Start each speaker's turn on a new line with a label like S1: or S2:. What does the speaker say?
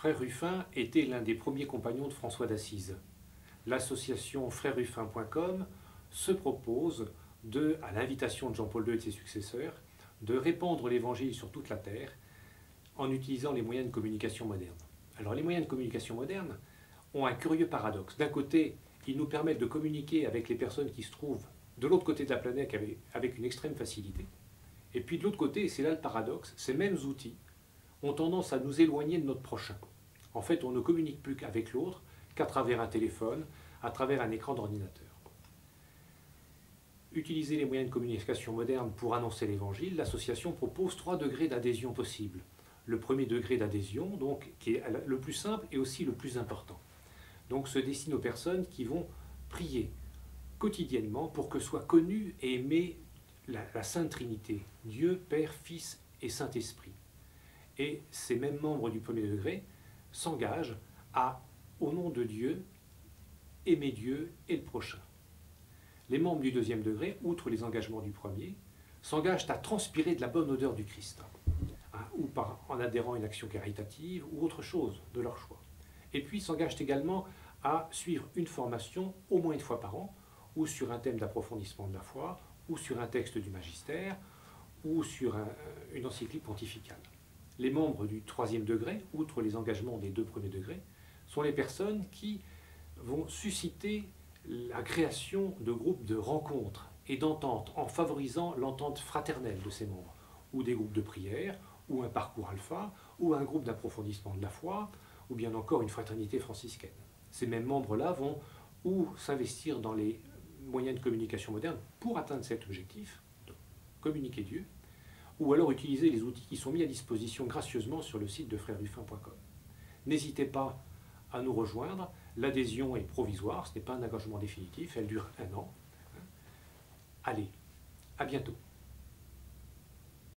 S1: Frère Ruffin était l'un des premiers compagnons de François d'Assise. L'association frèresruffin.com se propose à l'invitation de Jean-Paul II et de ses successeurs, de répandre l'Évangile sur toute la terre en utilisant les moyens de communication modernes. Alors les moyens de communication modernes ont un curieux paradoxe. D'un côté, ils nous permettent de communiquer avec les personnes qui se trouvent de l'autre côté de la planète avec une extrême facilité. Et puis de l'autre côté, et c'est là le paradoxe, ces mêmes outils ont tendance à nous éloigner de notre prochain. En fait, on ne communique plus qu'avec l'autre qu'à travers un téléphone, à travers un écran d'ordinateur. Utiliser les moyens de communication modernes pour annoncer l'Évangile, l'association propose 3 degrés d'adhésion possibles. Le premier degré d'adhésion, donc, qui est le plus simple et aussi le plus important. Donc, se destine aux personnes qui vont prier quotidiennement pour que soit connue et aimée la Sainte Trinité, Dieu, Père, Fils et Saint-Esprit. Et ces mêmes membres du premier degré s'engagent à, au nom de Dieu, aimer Dieu et le prochain. Les membres du deuxième degré, outre les engagements du premier, s'engagent à transpirer de la bonne odeur du Christ, ou en adhérant à une action caritative ou autre chose de leur choix. Et puis s'engagent également à suivre une formation au moins une fois par an, ou sur un thème d'approfondissement de la foi, ou sur un texte du magistère, ou sur une encyclique pontificale. Les membres du troisième degré, outre les engagements des 2 premiers degrés, sont les personnes qui vont susciter la création de groupes de rencontres et d'entente en favorisant l'entente fraternelle de ces membres, ou des groupes de prière, ou un parcours alpha, ou un groupe d'approfondissement de la foi, ou bien encore une fraternité franciscaine. Ces mêmes membres-là vont ou s'investir dans les moyens de communication modernes pour atteindre cet objectif, de communiquer Dieu, ou alors utiliser les outils qui sont mis à disposition gracieusement sur le site de frèresruffin.com. N'hésitez pas à nous rejoindre, l'adhésion est provisoire, ce n'est pas un engagement définitif, elle dure 1 an. Allez, à bientôt.